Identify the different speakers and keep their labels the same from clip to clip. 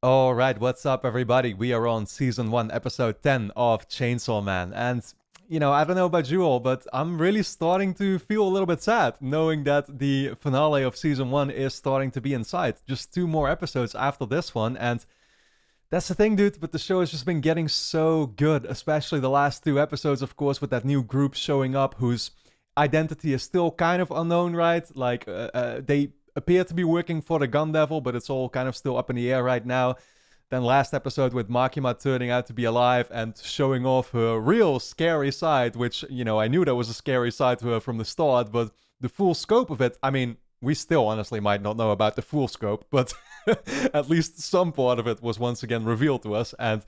Speaker 1: Alright, what's up everybody? We are on Season 1, Episode 10 of Chainsaw Man. And, I don't know about you all, but I'm really starting to feel a little bit sad knowing that the finale of Season 1 is starting to be in sight. Just 2 more episodes after this one, and that's the thing, dude, but the show has just been getting so good, especially the last 2 episodes, of course, with that new group showing up whose identity is still kind of unknown, right? Like, they appear to be working for the Gun Devil, but it's all kind of still up in the air right now. Then last episode with Makima turning out to be alive and showing off her real scary side, which, I knew there was a scary side to her from the start, but the full scope of it, I mean, we still honestly might not know about the full scope, but at least some part of it was once again revealed to us, and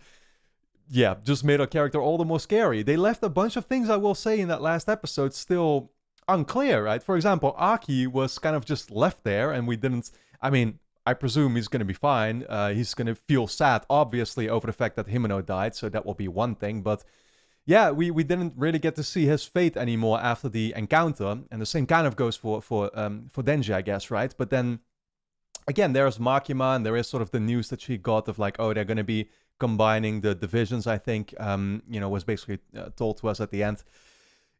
Speaker 1: yeah, just made our character all the more scary. They left a bunch of things, I will say, in that last episode still unclear, right? For example, Aki was kind of just left there, and we didn't... I mean, I presume he's going to be fine. He's going to feel sad, obviously, over the fact that Himeno died, so that will be one thing, but yeah, we didn't really get to see his fate anymore after the encounter, and the same kind of goes for Denji, I guess, right? But then, again, there's Makima, and there is sort of the news that she got of like, oh, they're going to be combining the divisions, I think, was basically told to us at the end.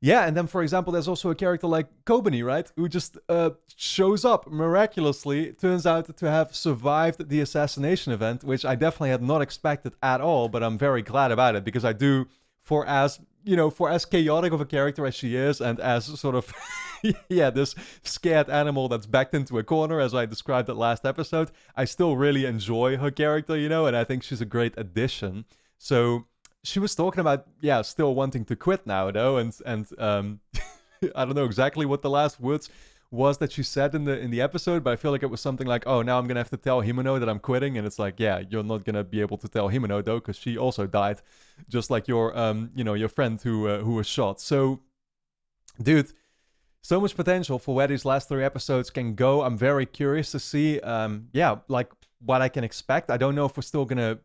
Speaker 1: Yeah, and then, for example, there's also a character like Kobani, right? Who just shows up miraculously, turns out to have survived the assassination event, which I definitely had not expected at all, but I'm very glad about it, because I do, for as chaotic of a character as she is, and as sort of, yeah, this scared animal that's backed into a corner, as I described it last episode, I still really enjoy her character, and I think she's a great addition. So she was talking about, yeah, still wanting to quit now, though, and I don't know exactly what the last words was that she said in the episode, but I feel like it was something like, oh, now I'm gonna have to tell Himeno that I'm quitting, and it's like, yeah, you're not gonna be able to tell Himeno, though, because she also died, just like your your friend who was shot. So, dude, so much potential for where these last 3 episodes can go. I'm very curious to see, like, what I can expect. I don't know if we're still gonna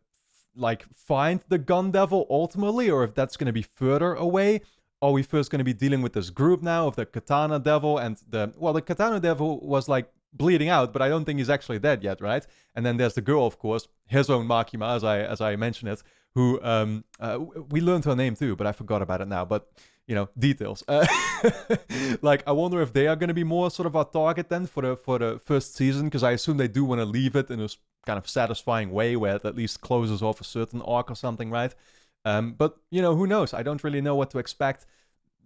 Speaker 1: like find the Gun Devil ultimately, or if that's going to be further away. Are we first going to be dealing with this group now of the Katana Devil, and the Katana Devil was like bleeding out, but I don't think he's actually dead yet, right? And then there's the girl, of course, his own Makima, as I mentioned it, who we learned her name too, but I forgot about it now. But details. Like, I wonder if they are going to be more sort of our target then for the first season, because I assume they do want to leave it in a kind of satisfying way where it at least closes off a certain arc or something, right? But, who knows? I don't really know what to expect.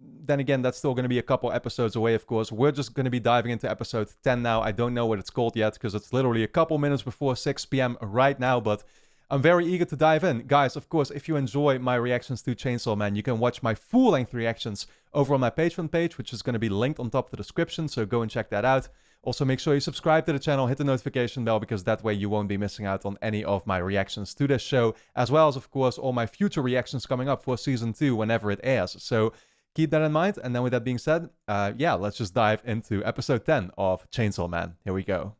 Speaker 1: Then again, that's still going to be a couple episodes away, of course. We're just going to be diving into episode 10 now. I don't know what it's called yet, because it's literally a couple minutes before 6 p.m. right now, but I'm very eager to dive in. Guys, of course, if you enjoy my reactions to Chainsaw Man, you can watch my full-length reactions over on my Patreon page, which is going to be linked on top of the description, so go and check that out. Also, make sure you subscribe to the channel, hit the notification bell, because that way you won't be missing out on any of my reactions to this show, as well as, of course, all my future reactions coming up for Season 2 whenever it airs. So keep that in mind, and then with that being said, yeah, let's just dive into Episode 10 of Chainsaw Man. Here we go.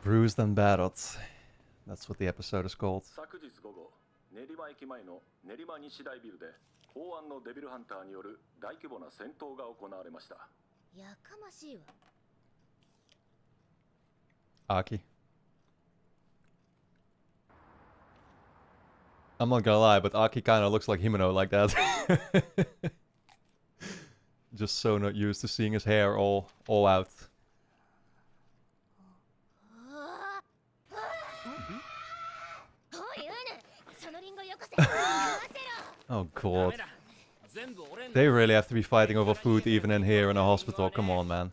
Speaker 1: Bruised and Battered. That's what the episode is called. Aki. I'm not gonna lie, but Aki kind of looks like Himeno like that. Just so not used to seeing his hair all out. Oh god. They really have to be fighting over food even in here in a hospital. Come on, man.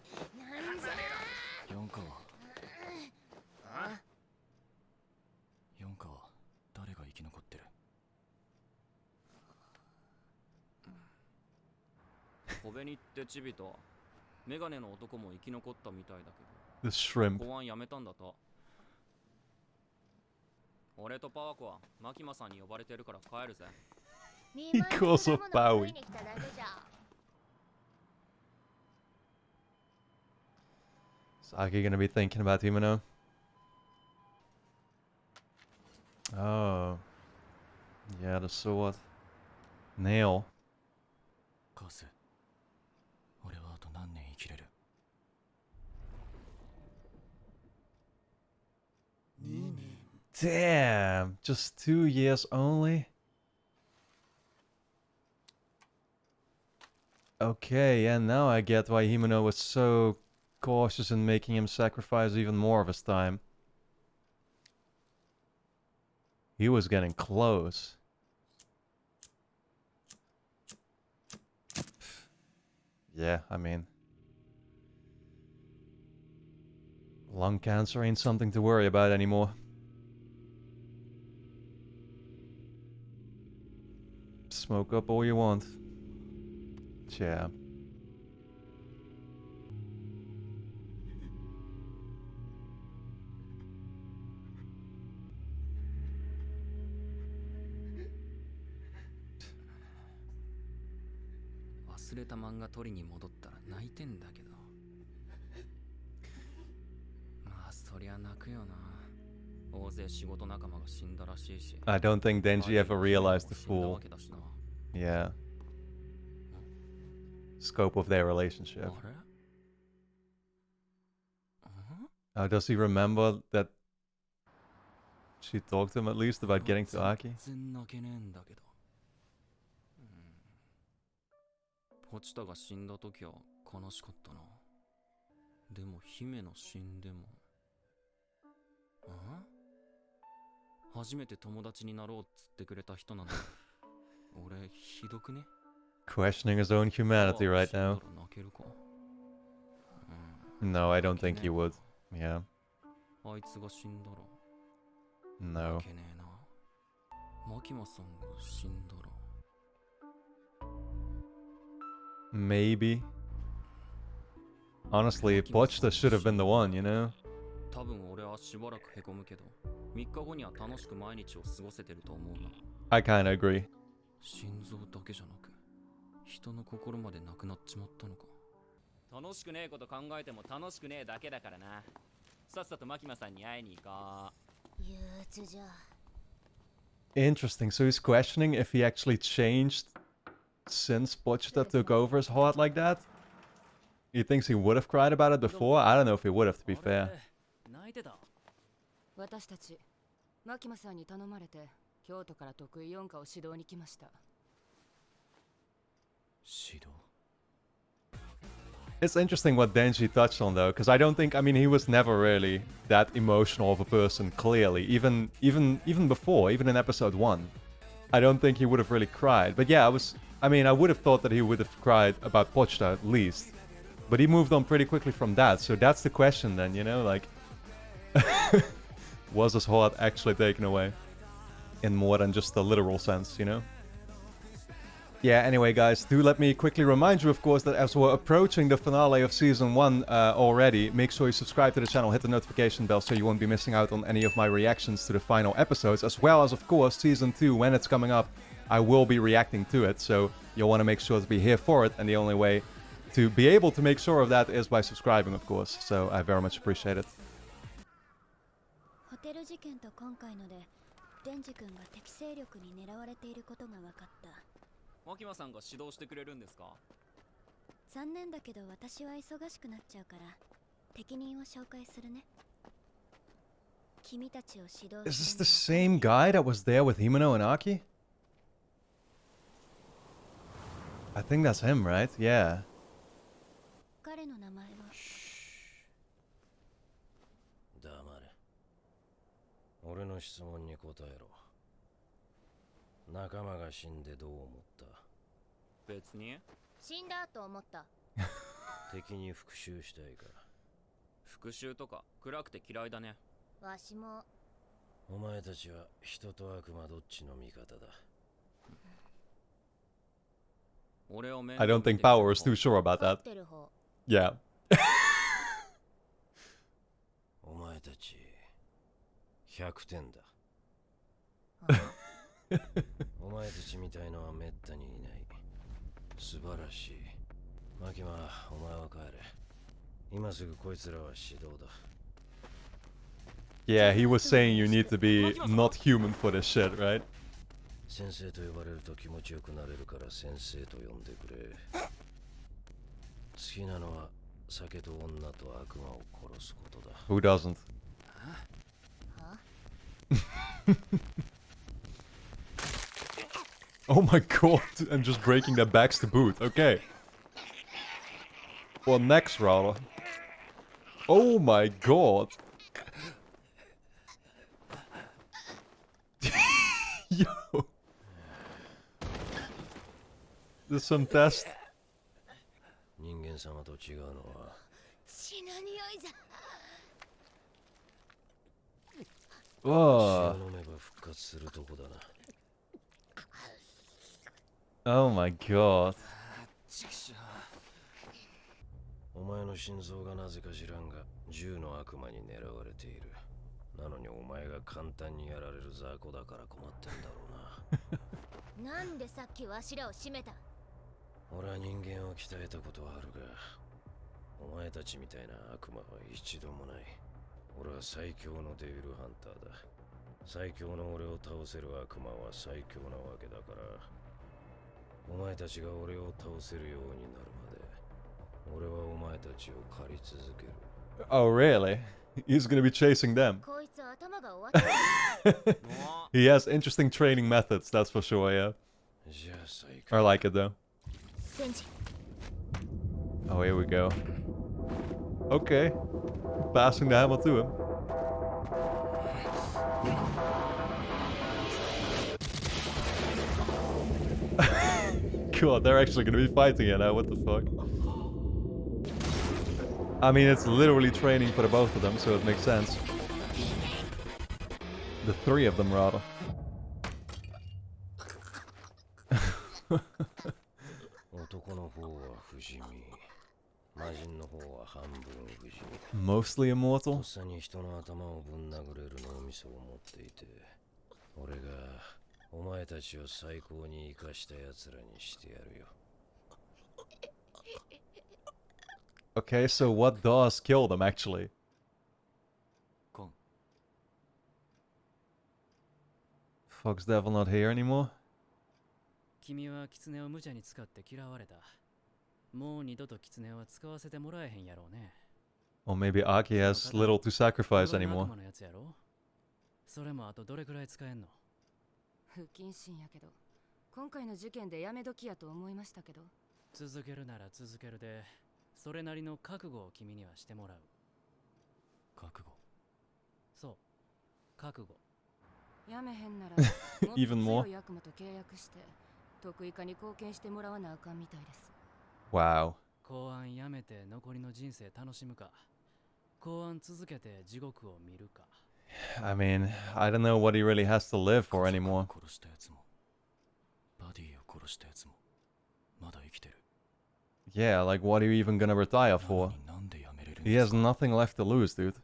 Speaker 1: The shrimp. He calls her Bowie. Is Aki gonna be thinking about Himeno? Oh. Yeah, the sword. Nail. Damn, just 2 years only? Okay, yeah, now I get why Himeno was so cautious in making him sacrifice even more of his time. He was getting close. Yeah, I mean... lung cancer ain't something to worry about anymore. Smoke up all you want. Yeah. I don't think Denji ever realized the full, yeah, scope of their relationship. Oh, does he remember that she talked to him at least about getting to Aki?
Speaker 2: ポチタが死んだ時は悲しかったな。でも姫の死んでも。初めて友達になろうっつってくれた人なの。俺ひどくね。
Speaker 1: Questioning his own humanity right now. No, I don't think he would. Yeah.
Speaker 2: あいつが死んだら。
Speaker 1: No.
Speaker 2: 負けねえな。マキマさんが死んだら。
Speaker 1: Maybe. Honestly, Pochta should have been the one, you know?
Speaker 2: 多分俺はしばらくへこむけど、3日後には楽しく毎日を過ごせてると思うな。
Speaker 1: I kinda agree.
Speaker 2: 心臓だけじゃなく、人の心までなくなっちまったのか。楽しくねえこと考えても楽しくねえだけだからな。さっさとマキマさんに会いに行こう。憂鬱じゃ。
Speaker 1: Interesting. So he's questioning if he actually changed since Pochta took over his heart like that? He thinks he would have cried about it before? I don't know if he would have, to be fair.
Speaker 3: 私たちマキマさんに頼まれて京都から得意4課を指導に来ました。
Speaker 2: 指導
Speaker 1: It's interesting what Denji touched on though, because I don't think, I mean, he was never really that emotional of a person, clearly, even before, even in episode 1. I don't think he would have really cried. But yeah, I would have thought that he would have cried about Pochta at least. But he moved on pretty quickly from that, so that's the question then, you know, like... was his heart actually taken away? In more than just the literal sense, you know? Yeah, anyway guys, do let me quickly remind you, of course, that as we're approaching the finale of Season 1 already, make sure you subscribe to the channel, hit the notification bell so you won't be missing out on any of my reactions to the final episodes, as well as, of course, Season 2, when it's coming up, I will be reacting to it, so you'll want to make sure to be here for it, and the only way to be able to make sure of that is by subscribing, of course, so I very much appreciate it.
Speaker 4: ホテル事件と今回ので、デンジ君が敵勢力に狙われていることが分かった。
Speaker 2: マキマさんが指導してくれるんですか？
Speaker 4: 残念だけど私は忙しくなっちゃうから適任を紹介するね。君たちを指導
Speaker 1: Is this the same guy that was there with Himeno and Aki? I think that's him, right? Yeah.
Speaker 4: 彼の名前は
Speaker 5: 黙れ。俺の質問に答えろ。仲間が死んでどう思った？
Speaker 2: 別に
Speaker 4: 死んだと思った。
Speaker 5: 敵に復讐したいか？
Speaker 2: 復讐とか暗くて嫌いだね。
Speaker 4: わしも。
Speaker 5: お前たちは人と悪魔どっちの味方だ？
Speaker 1: I don't think Power is too sure about that. Yeah.
Speaker 5: お前たち100点だ。お前たちみたいのはめったにいない。素晴らしい。マキマ、お前は帰れ。今すぐこいつらは指導だ。
Speaker 1: Yeah, he was saying you need to be not human for this shit, right?
Speaker 5: 先生と呼ばれると気持ちよくなれるから先生と呼んでくれ。好きなのは酒と女と悪魔を殺すことだ。
Speaker 1: Who doesn't? Oh my god, and just breaking their backs to boot. Okay. Well, next rather. Oh my god. Yo. There's some test.
Speaker 5: 人間様と違うのは
Speaker 4: 血の匂いじゃ。
Speaker 5: 血
Speaker 1: Oh.
Speaker 5: を飲めば復活するとこだな。
Speaker 1: Oh my god.
Speaker 5: お前の心臓がなぜか知らんが銃の悪魔に狙われている。なのにお前が簡単にやられる雑魚だから困ってんだろうな。
Speaker 4: なんでさっきわしらを締めた？
Speaker 5: 俺は人間を鍛えたことはあるが、お前たちみたいな悪魔は一度もない。俺は最強のデビルハンターだ。最強の俺を倒せる悪魔は最強なわけだから、お前たちが俺を倒せるようになるまで、俺はお前たちを狩り続ける。
Speaker 1: Oh really? He's gonna be chasing them.
Speaker 4: こいつ頭が終わった。
Speaker 1: He has interesting training methods, that's for sure, yeah.
Speaker 5: じゃあ最
Speaker 1: I like it though.
Speaker 4: デンジ、
Speaker 1: Oh, here we go. Okay. Passing the hammer to him. God, they're actually gonna be fighting here now, what the fuck? I mean, it's literally training for the both of them, so it makes sense. The three of them, rather.
Speaker 5: 男の方は不死身、魔人の方は半分不死身。
Speaker 1: Mostly
Speaker 5: と
Speaker 1: immortal?
Speaker 5: っさに人の頭をぶん殴れる脳みそを持っていて、俺がお前たちを最高に生かした奴らにしてやるよ。
Speaker 1: Okay, so what does kill them, actually?
Speaker 2: コン
Speaker 1: Fox Devil not here anymore?
Speaker 2: 君は狐を無茶に使って嫌われた。もう二度と狐は使わせてもらえへんやろうね。
Speaker 1: Or maybe Aki has little to sacrifice
Speaker 2: 悪
Speaker 1: anymore.
Speaker 2: 魔のやつやろ。それもあとどれくらい使えんの？
Speaker 3: 不謹慎やけど、今回の事件でやめ時やと思いましたけど。
Speaker 2: 続けるなら続けるで、それなりの覚悟を君にはしてもらう。覚悟？そう、覚悟。
Speaker 3: やめへんなら、
Speaker 1: Even
Speaker 3: もっ
Speaker 1: more?
Speaker 3: と強い悪魔と契約して、得意化に貢献してもらわなあかんみたいです。
Speaker 1: Wow.
Speaker 2: 公安やめて残りの人生楽しむか、公安続けて地獄を見るか。
Speaker 1: I mean, I don't know what he really has to live for anymore.
Speaker 2: 殺したやつも、バディを殺したやつも、まだ生きてる。
Speaker 1: Yeah, like what are you even gonna retire for?
Speaker 2: なんでやめれるん
Speaker 1: He
Speaker 2: で
Speaker 1: has
Speaker 2: すか？
Speaker 1: nothing left to lose, dude.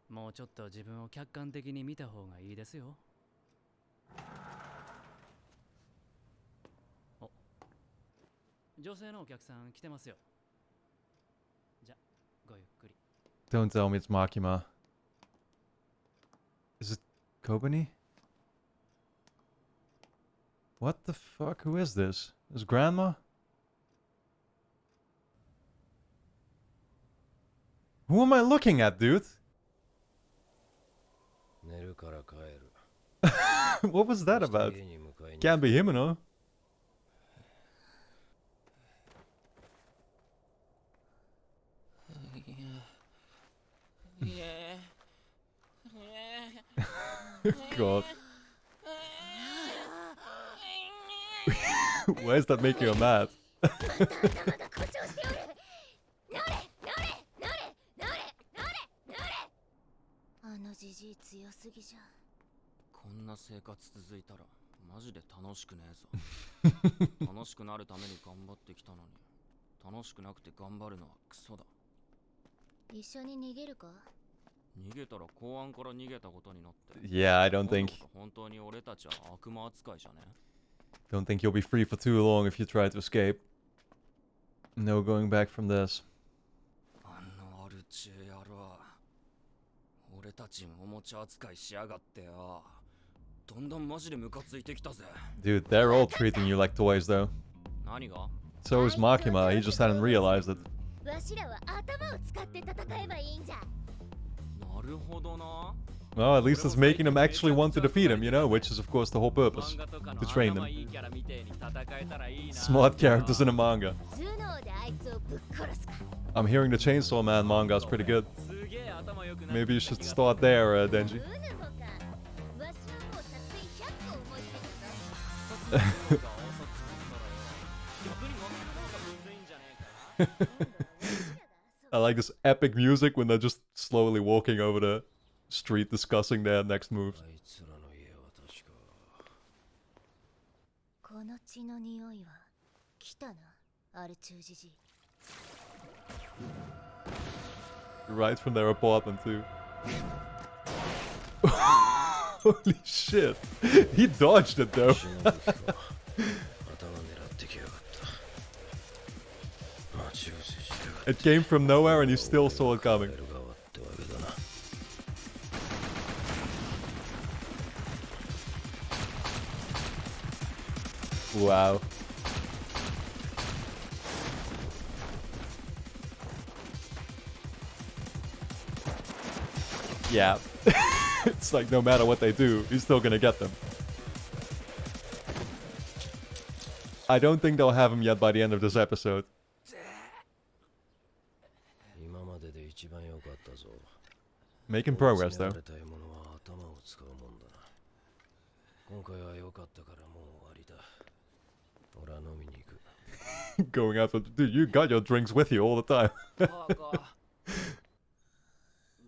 Speaker 2: もうちょっと自分を客観的に見た方がいいですよ。お、女性のお客さん来てますよ。じゃ、ごゆっくり。
Speaker 1: Don't tell me it's Makima. Is it Kobani? What the fuck? Who is this? Is Grandma? Who am I looking at, dude?
Speaker 5: 寝るから帰る。
Speaker 1: What was that
Speaker 5: そして
Speaker 1: about?
Speaker 5: 家に迎えに
Speaker 1: Can't be Himeno. God. Why is that making her mad?
Speaker 4: 頭が故障しておる。乗れ乗れ乗れ乗れ乗れ乗れ。あのじじい強すぎじゃ。
Speaker 2: こんな生活続いたらマジで楽しくねえぞ。楽しくなるために頑張ってきたのに、楽しくなくて頑張るのはクソだ。
Speaker 4: 一緒に逃げるか？
Speaker 2: 逃げたら公安から逃げたことになって。
Speaker 1: Yeah, I don't think
Speaker 2: 本当に俺たちは悪魔扱いじゃね？
Speaker 1: don't think you'll be free for too long if you try to escape. No going back from this.
Speaker 2: あのアルチェ野郎。俺たちおもちゃ扱いしやがってよ。どんどんマジでムカついてきたぜ。
Speaker 1: Dude, they're all treating you like toys though.
Speaker 2: 何が？
Speaker 1: So is Makima, he just hadn't realized it.
Speaker 4: わしらは頭を使って戦えばいいんじゃ。
Speaker 2: なるほどな。
Speaker 1: Well, at least it's making them actually want to defeat him, you know, which is of course the whole purpose. To train them. Smart characters in a manga.
Speaker 4: 頭脳であいつをぶっ殺すか
Speaker 1: I'm hearing the Chainsaw Man manga is pretty good. Maybe you should start there, Denji.
Speaker 4: うぬのかわしはもう作戦100個思いついたぞ
Speaker 1: I like this epic music when they're just slowly walking over the street discussing their next moves.
Speaker 5: あいつらの家は確か
Speaker 4: この血の匂いは来たなアルチュージジ
Speaker 1: Right from their apartment too. Holy shit. He dodged it though.
Speaker 5: 死ぬ時か頭狙ってきやがった待ち伏せしてやがった
Speaker 1: It came from nowhere and you still saw it coming.
Speaker 5: やる側ってわけだな
Speaker 1: Wow. Yeah. It's like no matter what they do, he's still gonna get them. I don't think they'll have him yet by the end of this episode.
Speaker 5: 今までで一番良かったぞ
Speaker 1: Making progress
Speaker 5: 追い
Speaker 1: though.
Speaker 5: 詰められた獲物は頭を使うもんだな今回は良かったからもう終わりだ俺は飲みに行く
Speaker 1: Going out with, dude, you got your drinks with you all the time.
Speaker 2: も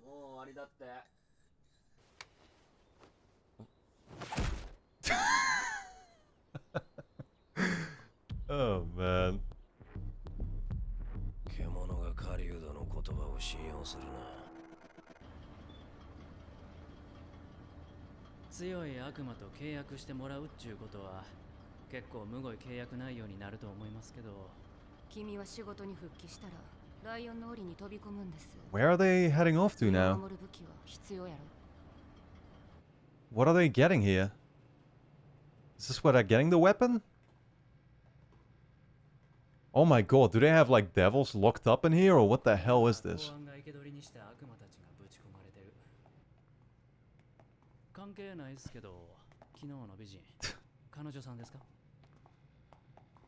Speaker 2: う終わりだって
Speaker 1: Oh man.
Speaker 5: 獣が狩人の言葉を信用するな
Speaker 6: 強い悪魔と契約してもらうっちゅうことは結構むごい契約内容になると思いますけど
Speaker 3: 君は仕事に復帰したらライオンの檻に飛び込むんです
Speaker 1: Where are they heading off to now?
Speaker 3: 守る武器は必要やろ
Speaker 1: What are they getting here? Is this where they're getting the weapon? Oh my god, do they have like devils locked up in here or what the hell is this?
Speaker 6: 公安が生け捕りにした悪魔たちがぶち込まれてる関係ないっすけど昨日の美人彼女さんですか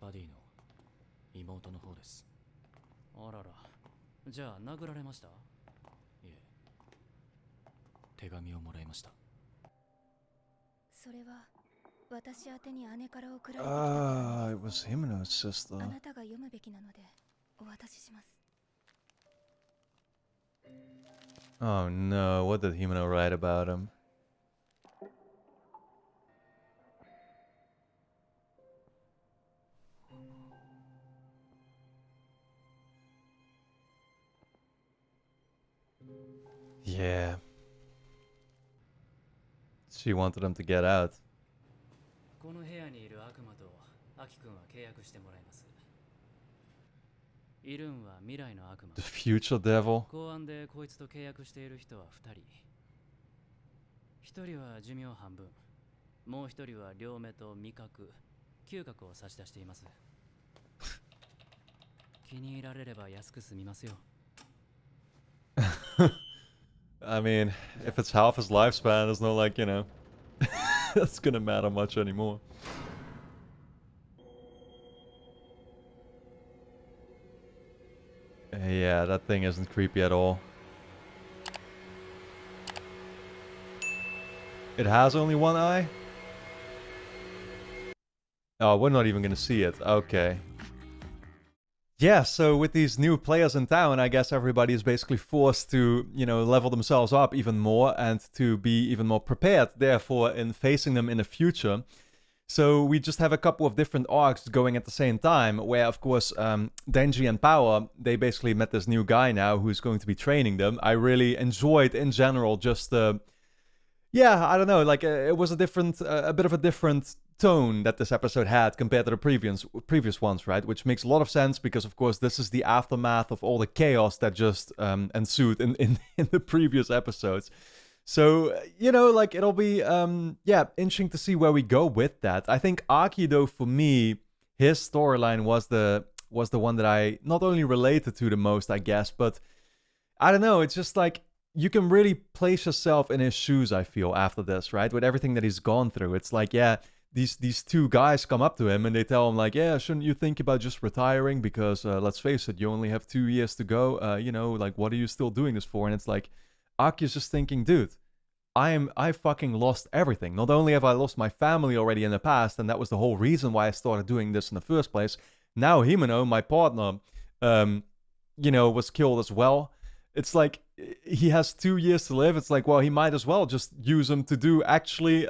Speaker 2: バディの妹の方です。
Speaker 6: あららじゃあ殴られました
Speaker 2: いえ、手紙をもらいました。
Speaker 4: それは私宛てに姉から送られてきた
Speaker 1: Ah, it was Himeno's sister.
Speaker 4: あなたが読むべきなのでお渡しします
Speaker 1: Oh no, what did Himeno write about him? Yeah. She wanted him to get out.
Speaker 6: この部屋にいる悪魔とアキ君は契約してもらいますいるんは未来の悪魔
Speaker 1: The future devil.
Speaker 6: 公安でこいつと契約している人は2人1人は寿命半分もう1人は両目と味覚嗅覚を差し出しています気に入られれば安く済みますよ
Speaker 1: I mean, if it's half his lifespan, it's not like, you know, that's gonna matter much anymore. Yeah, that thing isn't creepy at all. It has only one eye? Oh, we're not even gonna see it. Okay. Yeah, so with these new players in town, I guess everybody is basically forced to, you know, level themselves up even more and to be even more prepared, therefore, in facing them in the future. So we just have a couple of different arcs going at the same time, where, of course, Denji and Power, they basically met this new guy now who's going to be training them. I really enjoyed, in general, just yeah, I don't know, like it was a different, a bit of a different tone that this episode had compared to the previous ones, right? Which makes a lot of sense because, of course, this is the aftermath of all the chaos that just ensued in the previous episodes. So, you know, like it'll be, yeah, interesting to see where we go with that. I think Aki, though, for me, his storyline was the one that I not only related to the most, I guess, but I don't know. It's just like you can really place yourself in his shoes, I feel, after this, right? With everything that he's gone through. It's like, yeah, these two guys come up to him and they tell him like, yeah, shouldn't you think about just retiring? Because let's face it, you only have 2 years to go. You know, like, what are you still doing this for? And it's like, Aki's just thinking, dude, I fucking lost everything. Not only have I lost my family already in the past, and that was the whole reason why I started doing this in the first place. Now Himeno, my partner, you know, was killed as well. It's like he has 2 years to live. It's like, well, he might as well just use them to do actually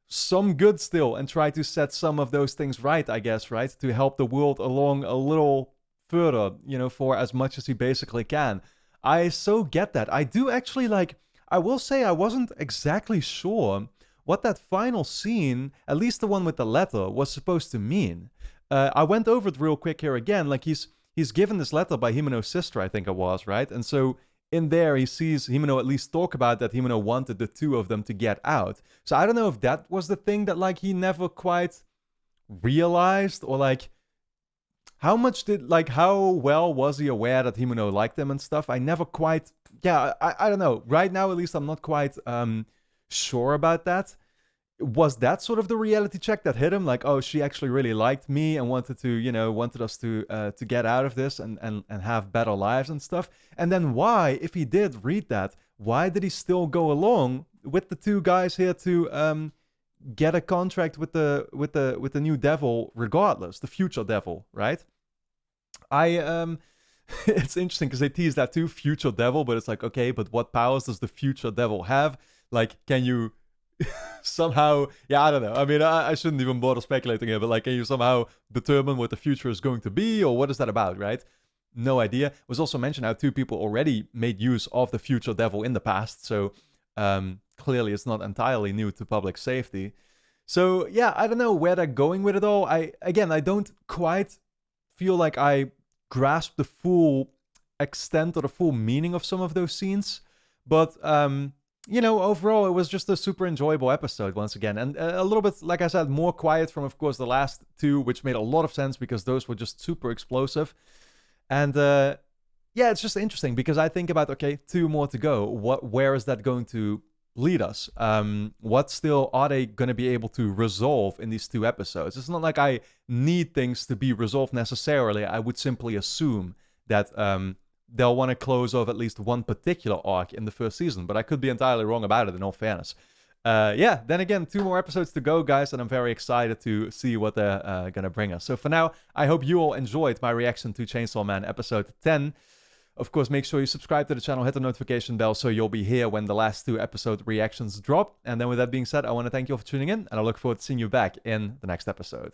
Speaker 1: some good still and try to set some of those things right, I guess, right? To help the world along a little further, you know, for as much as he basically can. I so get that. I do actually like, I will say I wasn't exactly sure what that final scene, at least the one with the letter, was supposed to mean. I went over it real quick here again. Like he's given this letter by Himeno's sister, I think it was, right? And so in there, he sees Himeno at least talk about that Himeno wanted the two of them to get out. So I don't know if that was the thing that like he never quite realized, or like how much did, like, how well was he aware that Himeno liked him and stuff? I never quite, yeah, I don't know. Right now, at least, I'm not quite sure about that. Was that sort of the reality check that hit him? Like, oh, she actually really liked me and wanted to, you know, wanted us to get out of this and have better lives and stuff. And then why, if he did read that, why did he still go along with the two guys here to get a contract with the new devil, regardless, the future devil, right? It's interesting because they tease that too, future devil, but it's like, okay, but what powers does the future devil have? Like, can you somehow, yeah, I don't know. I mean, I shouldn't even bother speculating here, but like, can you somehow determine what the future is going to be, or what is that about, right? No idea. It was also mentioned how 2 people already made use of the future devil in the past, so clearly it's not entirely new to public safety. So yeah, I don't know where they're going with it all. I don't quite feel like I grasp the full extent or the full meaning of some of those scenes, but you know, overall, it was just a super enjoyable episode once again. And a little bit, like I said, more quiet from, of course, the last 2, which made a lot of sense because those were just super explosive. And yeah, it's just interesting because I think about, okay, 2 more to go. Where is that going to lead us? What still are they going to be able to resolve in these 2 episodes? It's not like I need things to be resolved necessarily. I would simply assume that they'll want to close off at least one particular arc in the first season, but I could be entirely wrong about it, in all fairness. Yeah, then again, 2 more episodes to go, guys, and I'm very excited to see what they're going to bring us. So for now, I hope you all enjoyed my reaction to Chainsaw Man episode 10. Of course, make sure you subscribe to the channel, hit the notification bell so you'll be here when the last 2 episode reactions drop. And then with that being said, I want to thank you all for tuning in, and I look forward to seeing you back in the next episode.